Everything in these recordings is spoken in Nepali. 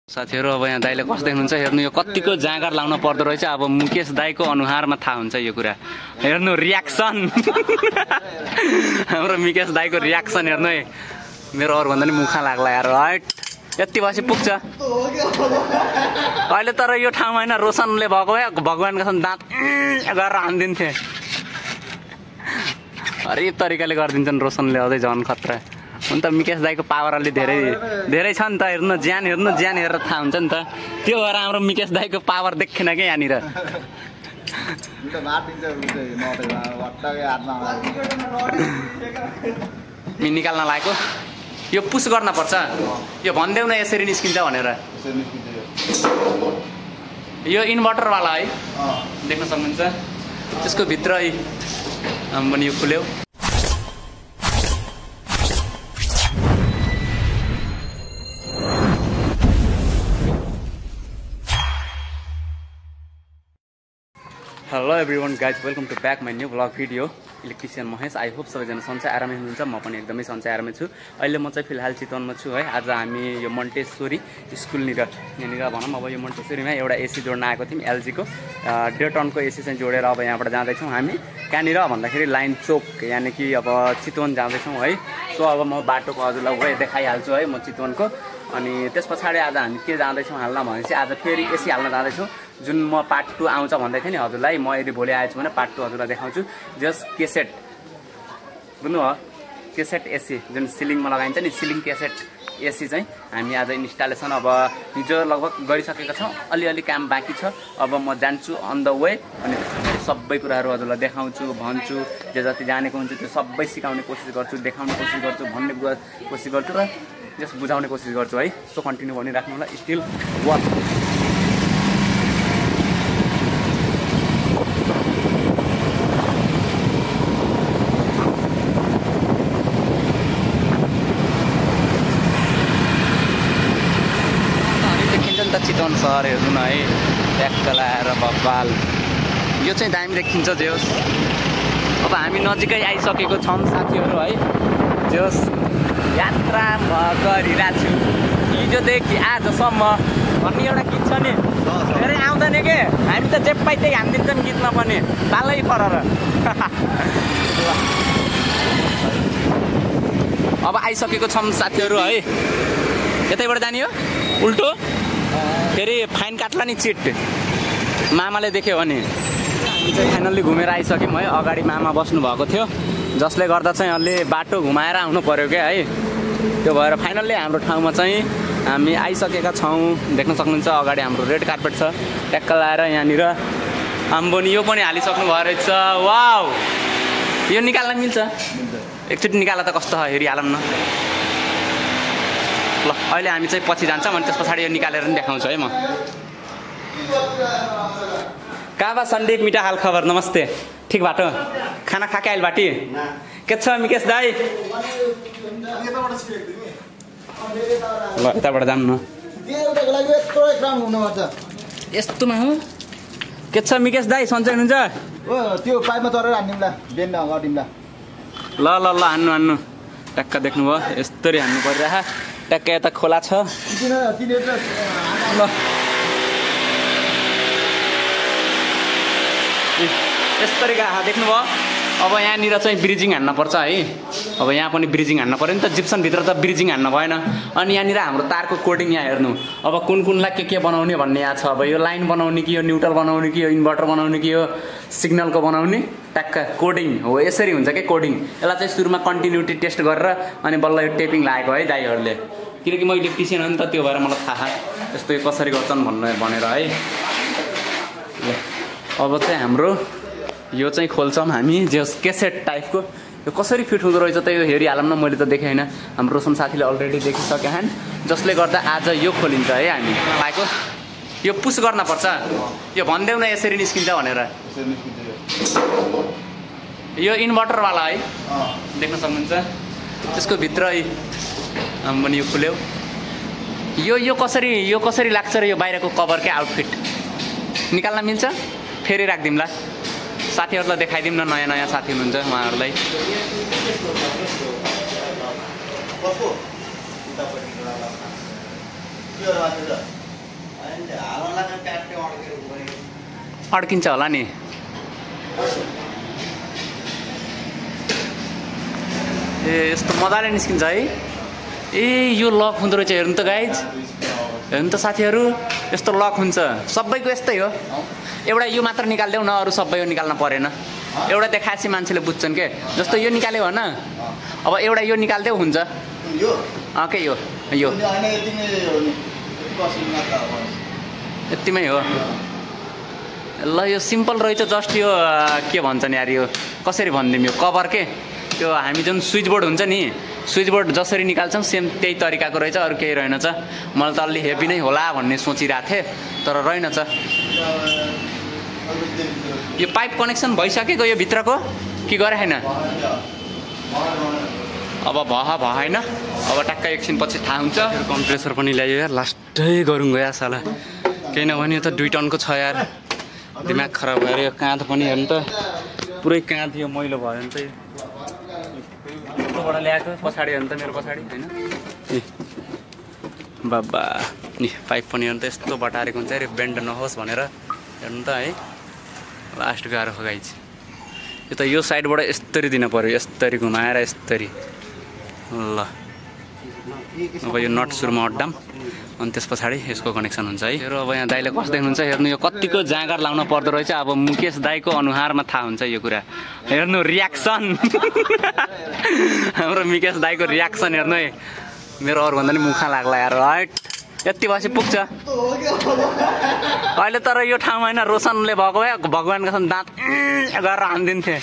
साथीहरु अब यहाँ दाइले कस्तो देख्नुहुन्छ हेर्नु यो कतिको जाँगर लाउन पर्दो रहेछ। अब मुकेश दाइको अनुहारमा थाहा हुन्छ यो कुरा। हेर्नु रियाक्सन हाम्रो मुकेश दाइको रियाक्सन हेर्नु है। मेरो अरु भन्दा नि मुखा लाग्ला यार। हैट यति बसी पुग्छ अहिले। तर यो ठाउँमा हैन रोशनले भएको भए भगवानको कसम दाँत गरेर हान्दिन्थे। हरेक तरिकाले गरिदिन्छन् रोशनले। अझै झन् खतरा हुन त। मुकेश दाइको पावर अलि धेरै छ नि त। हेर्नु ज्यान हेरेर थाहा हुन्छ नि त। त्यो भएर हाम्रो मुकेश दाइको पावर देखेन के यहाँनिर। निकाल्न लागेको यो पुस गर्न पर्छ। यो भन्देऊ न यसरी निस्किन्छ भनेर। यो इन्भर्टर वाला है देख्न सक्नुहुन्छ। त्यसको भित्र पनि यो खुल्यो। Hello everyone guys, welcome to back my new blog video. Electrician Mahesh. I hope सबैजना सन्चै आरामै हुनुहुन्छ। म पनि एकदमै सन्चै आरामै छु। अहिले म चाहिँ फिलहाल चितवनमा छु है। आज हामी यो मन्टेश्वरी स्कुलनिर यहाँनिर भनौँ अब यो मन्टेश्वरीमा एउटा एसी जोड्न आएको थियौँ। एलजीको 1.5 टनको एसी चाहिँ जोडेर अब यहाँबाट जाँदैछौँ हामी। कहाँनिर भन्दाखेरि लाइन चोक यानि कि अब चितवन जाँदैछौँ है। सो अब म बाटोको हजुरलाई देखाइहाल्छु है म चितवनको। अनि त्यस पछाडि आज हामी के जाँदैछौँ हाल्न भनेपछि आज फेरि एसी हाल्न जाँदैछौँ। जुन म पार्ट 2 आउँछ भन्दै थिएँ नि हजुरलाई। म यदि भोलि आएछु भने पार्ट 2 हजुरलाई देखाउँछु। जस्ट केसेट बुझ्नु हो, केसेट एसी जुन सिलिङमा लगाइन्छ नि, सिलिङ केसेट एसी चाहिँ हामी आज इन्स्टलेसन अब हिजो लगभग गरिसकेका छौँ। अलिअलि काम बाँकी छ। अब म जान्छु अन द वे। अनि सबै कुराहरू हजुरलाई देखाउँछु, भन्छु। जे जति जानेको हुन्छ त्यो सबै सिकाउने कोसिस गर्छु, देखाउने कोसिस गर्छु, भन्ने कोसिस गर्छु र जस बुझाउने कोसिस गर्छु है। सो कन्टिन्यू भनिराख्नु होला। Still work. चितवन सहर हेर्नु न है। ट्याक्क लाएर बब्बाल यो चाहिँ दामी देखिन्छ। जे होस् अब हामी नजिकै आइसकेको छौँ साथीहरू है। जे होस् यात्रा म गरिरहेको छु हिजोदेखि आजसम्म भन्ने एउटा गीत छ नि, धेरै आउँदैन के। हामी त जे पाइ त्यही हानिदिन्छौँ गीतमा पनि तालै फरर। अब आइसकेको छौँ साथीहरू है। यतैबाट जाने हो उल्टो फेरि फाइन काट्ला नि चिट। मामाले देख्यो भने। हामी चाहिँ फाइनल्ली घुमेर आइसक्यौँ है। अगाडि मामा बस्नु भएको थियो जसले गर्दा चाहिँ अलि बाटो घुमाएर आउनु पर्यो क्या है। त्यो भएर फाइनल्ली हाम्रो ठाउँमा चाहिँ हामी आइसकेका छौँ। देख्न सक्नुहुन्छ अगाडि हाम्रो रेड कार्पेट छ। ट्याक्क लाएर यहाँनिर आम्बोनी यो पनि हालिसक्नु भयो रहेछ। वाउ यो निकाल्न मिल्छ। एकचोटि निकाल्दा त कस्तो छ हेरिहालौँ न। ल अहिले हामी चाहिँ पछि जान्छौँ अनि त्यस पछाडि यो निकालेर पनि देखाउँछु है म। काबा सन्दीप मिठा हाल खबर नमस्ते। ठिक बाटो खाना खाके आइल बाटी के छ मुकेश दाई? ल यताबाट जाऊँ न। यस्तोमा हो के छ मुकेश दाई? सन्चै हुनुहुन्छ? त्यो पाइपमा चढेर हान्दिउँला बेन अगाडिउँला। ल ल ल हान्नु। ट्याक्क देख्नुभयो यस्तरी हान्नु परिरह। ट्याक्क यता खोला छ। ल यस्तरी देख्नुभयो। अब यहाँनिर चाहिँ ब्रिजिङ हान्न पर्छ है। अब यहाँ पनि ब्रिजिङ हान्न पऱ्यो नि त। जिप्सनभित्र त ब्रिजिङ हान्न भएन। अनि यहाँनिर हाम्रो तारको कोडिङ यहाँ हेर्नु। अब कुनलाई के बनाउने भन्ने यहाँ छ। अब यो लाइन बनाउने कि यो न्युट्रल बनाउने कि यो इन्भर्टर बनाउने कि यो सिग्नलको बनाउने ट्याक्क कोडिङ हो। यसरी हुन्छ क्या कोडिङ। यसलाई चाहिँ सुरुमा कन्टिन्युटी टेस्ट गरेर अनि बल्ल यो टेपिङ लागेको है दाइहरूले। किनकि म इलेक्ट्रिसियन हो नि त, त्यो भएर मलाई थाहा यस्तो कसरी गर्छन् भनेर है। अब चाहिँ हाम्रो यो चाहिँ खोल्छौँ हामी। जे केसेट टाइपको यो कसरी फिट हुँदो रहेछ त यो हेरिहालौँ न। मैले त देखेँ होइन, हाम्रो रोशन साथीले अलरेडी देखिसके हन्। जसले गर्दा आज यो खोलिन्छ है। हामी लागेको यो पुस गर्न पर्छ। यो भन्देऊ न यसरी निस्किन्छ भनेर। यो इन्भर्टर वाला है देख्न सक्नुहुन्छ। त्यसको भित्र पनि यो खुल्यो। यो कसरी लाग्छ र यो बाहिरको कभर क्या आउटफिट निकाल्न मिल्छ। फेरि राखिदिउँला साथीहरूलाई देखाइदिउँ न। नयाँ साथी हुनुहुन्छ उहाँहरूलाई। अड्किन्छ होला नि। ए यस्तो मजाले निस्किन्छ है। ए यो लक हुँदो रहेछ, हेर्नु त गाइज, हेर्नु त साथीहरू, यस्तो लक हुन्छ। सबैको यस्तै हो। एउटा यो मात्र निकाल्देऊ न, अरू सबै यो निकाल्न परेन। एउटा देखाएपछि मान्छेले बुझ्छन् के। जस्तो यो निकाल्यो हो न, अब एउटा यो निकाल्देऊ हुन्छ। के यो यो यतिमै हो। ल यो सिम्पल रहेछ, जस्ट यो के भन्छन् यार, यो कसरी भनिदिउँ, यो कभर के, त्यो हामी जुन स्विच बोर्ड हुन्छ नि, स्विच बोर्ड जसरी निकाल्छौँ सेम त्यही तरिकाको रहेछ, अरू केही रहेनछ। मलाई त अलि हेभी नै होला भन्ने सोचिरहेको थिएँ, तर रहेनछ। यो पाइप कनेक्सन भइसकेको यो भित्रको कि गरे छैन? अब भएन, अब टक्कै एकछिन पछि थाहा हुन्छ। कम्प्रेसर पनि ल्यायो यार, लास्टै गरौँ गयो साला, केही नभने यो त 2 टनको छ यार। दिमाग खराब भएर यो काँध पनि हेर्नु त, पुरै काँध यो मैलो भयो भने चाहिँ यस्तोबाट ल्याएको पछाडि हेर्नु त, मेरो पछाडि होइन ए बाबा। नि पाइप पनि हेर्नु त यस्तो बटारेको हुन्छ अरे, बेन्ड नहोस् भनेर। हेर्नु त है, लास्ट गाह्रो हो गाइज। यो त यो साइडबाट यस्तरी दिन पऱ्यो, यस्तरी घुमाएर यस्तरी। ल अब यो नट सुरुमा अड्डाम, अनि त्यस पछाडि यसको कनेक्सन हुन्छ है। र अब यहाँ दाइले कस्तो देख्नुहुन्छ हेर्नु, यो कतिको जाँगर लाउन पर्दो रहेछ। अब मुकेश दाइको अनुहारमा थाहा हुन्छ यो कुरा। हेर्नु रियाक्सन हाम्रो मुकेश दाइको रियाक्सन हेर्नु है, मेरो अरूभन्दा नि मुखा लाग्ला यार। हाइट यति भएपछि पुग्छ अहिले। तर यो ठाउँमा होइन, रोशनले भएको भए भगवान्को कसम दाँत गरेर हानिदिन्थे।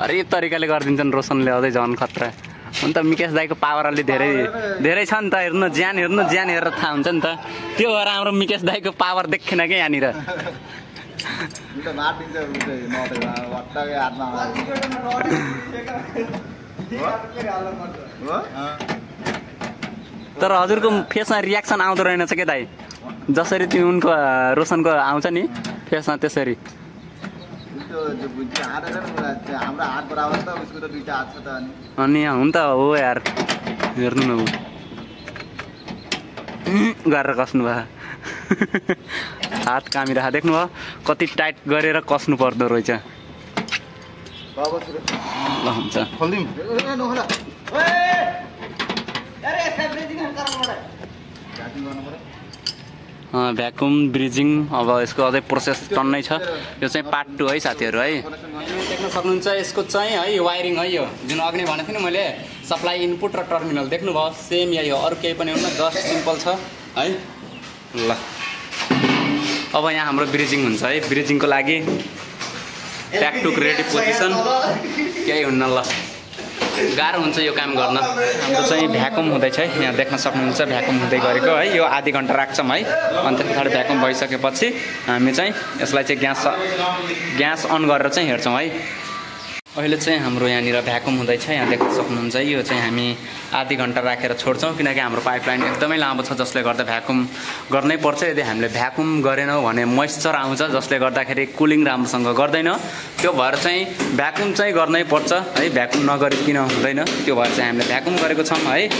अरे यो तरिकाले गरिदिन्छन् रोशनले, अझै झन् खतरा। अन्त मुकेश दाइको पावर अलि धेरै छ नि त। हेर्नु ज्यान हेरेर थाहा हुन्छ नि त। त्यो भएर हाम्रो मुकेश दाइको पावर देखेन क्या यहाँनिर। तर हजुरको फेसमा रियाक्सन आउँदो रहेनछ के दाइ, जसरी त्यो उनको रोशनको आउँछ नि फेसमा त्यसरी। अनि हुन त हो यार, हेर्नु न गरेर कस्नु भयो हात कामिरह, देख्नुभयो कति टाइट गरेर कस्नु पर्दो रहेछ। ल हुन्छ भ्याकुम ब्रिजिङ। अब यसको अझै प्रोसेस टन्नै छ। यो चाहिँ पार्ट 2 है साथीहरू है। देख्न सक्नुहुन्छ यसको चाहिँ है यो वायरिङ है, यो जुन अघि भनेको थिएँ नि मैले, सप्लाई इनपुट र टर्मिनल देख्नुभयो सेम यही हो, अरू केही पनि हुन्न, जस्ट सिम्पल छ है। ल अब यहाँ हाम्रो ब्रिजिङ हुन्छ है। ब्रिजिङको लागि प्याक टु रेडी पोजिसन, केही हुन्न। ल गाह्रो हुन्छ यो काम गर्न। हाम्रो चाहिँ भ्याकुम हुँदैछ है, यहाँ देख्न सक्नुहुन्छ भ्याकुम हुँदै गरेको है। यो आधी घन्टा राख्छौँ है, अनि त्यस पछाडि भ्याकुम भइसकेपछि हामी चाहिँ यसलाई चाहिँ ग्यास अन गरेर चाहिँ हेर्छौँ है। अहिले चाहिँ हाम्रो यहाँनिर भ्याकुम हुँदैछ, यहाँ देख्न सक्नुहुन्छ। यो चाहिँ हामी आधी घन्टा राखेर छोड्छौँ, किनकि हाम्रो पाइपलाइन एकदमै लामो छ, जसले गर्दा भ्याकुम गर्नै पर्छ। यदि हामीले भ्याकुम गरेनौँ भने मोइस्चर आउँछ, जसले गर्दाखेरि कुलिङ राम्रोसँग गर्दैन। त्यो भएर चाहिँ भ्याकुम चाहिँ गर्नै पर्छ है, भ्याकुम नगरिकन हुँदैन। त्यो भएर चाहिँ हामीले भ्याकुम गरेको छौँ है।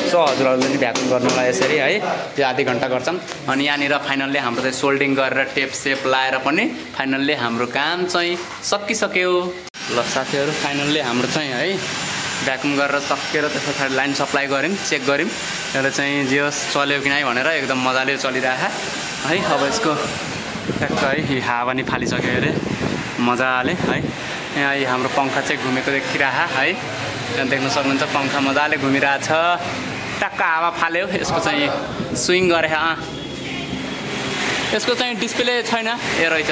सो हजुरहरूले पनि भ्याकुम गर्नुलाई यसरी है त्यो आधी घन्टा गर्छौँ। अनि यहाँनिर फाइनल्ली हाम्रो चाहिँ सोल्डिङ गरेर टेप सेप लाएर पनि फाइनल्ली हाम्रो काम चाहिँ सकिसक्यो। ल साथीहरू फाइनल्ली हाम्रो चाहिँ है भ्याकुम गरेर सकेर त्यस पछाडि लाइन सप्लाई गऱ्यौँ, चेक गऱ्यौँ। यसले चाहिँ जियोस् चल्यो कि नै भनेर एकदम मजाले चलिरहेको है। अब यसको ठ्याक्क है हावा पनि फालिसक्यो अरे मजाले है। यहाँ हाम्रो पङ्खा चाहिँ घुमेको देखिरह है, यहाँ देख्न सक्नुहुन्छ पङ्खा मजाले घुमिरहेछ, टक्क हावा फाल्यो। यसको चाहिँ स्विङ गरे यसको चाहिँ डिस्प्ले छैन, ए रहेछ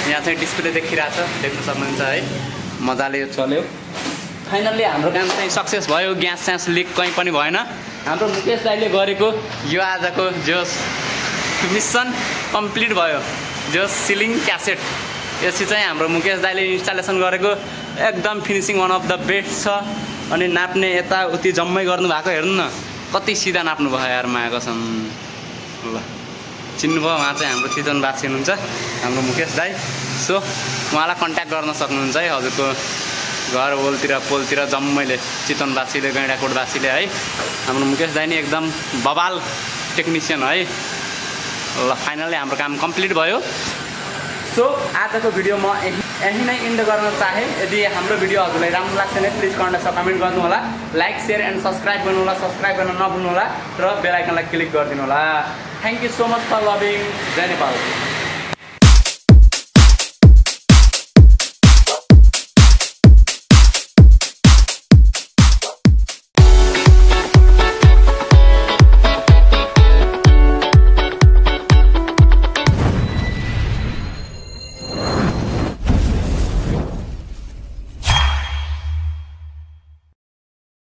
यहाँ चाहिँ डिस्प्ले देखिरहेछ, देख्न सक्नुहुन्छ है। मजाले यो चल्यो। फाइनल्ली हाम्रो काम चाहिँ सक्सेस भयो, ग्यास स्यास लिक कहीँ पनि भएन। हाम्रो मुकेश दाइले गरेको यो आजको जोस मिसन कम्प्लिट भयो। जोस सिलिङ क्यासेट एसी चाहिँ हाम्रो मुकेश दाइले इन्स्टलेसन गरेको एकदम finishing one of the best छ। अनि नाप्ने यताउति जम्मै गर्नुभएको हेर्नु न, कति सिधा नाप्नु भयो यार, माया कसम। ल चिन्नुभयो, उहाँ चाहिँ हाम्रो चितवनवासी हुनुहुन्छ हाम्रो मुकेश दाइ। सो उहाँलाई कन्ट्याक्ट गर्न सक्नुहुन्छ है हजुरको घर वलतिर पोलतिर जम्मैले चितवनवासीले गैँडाकोटवासीले है हाम्रो मुकेश दाइ नि एकदम बबाल टेक्निसियन है। ल फाइनली हाम्रो काम कम्प्लिट भयो। सो आजको भिडियो म यही नै इन्ड गर्न चाहे। यदि हाम्रो भिडियो हजुरलाई राम्रो लाग्छ भने प्लिज कमेन्ट गर्नु होला, लाइक शेयर एन्ड सब्सक्राइब गर्नु होला, सब्सक्राइब गर्न नभुल्नु होला र बेल आइकनलाई क्लिक गरिदिनु होला। Thank you so much for loving. जय नेपाल।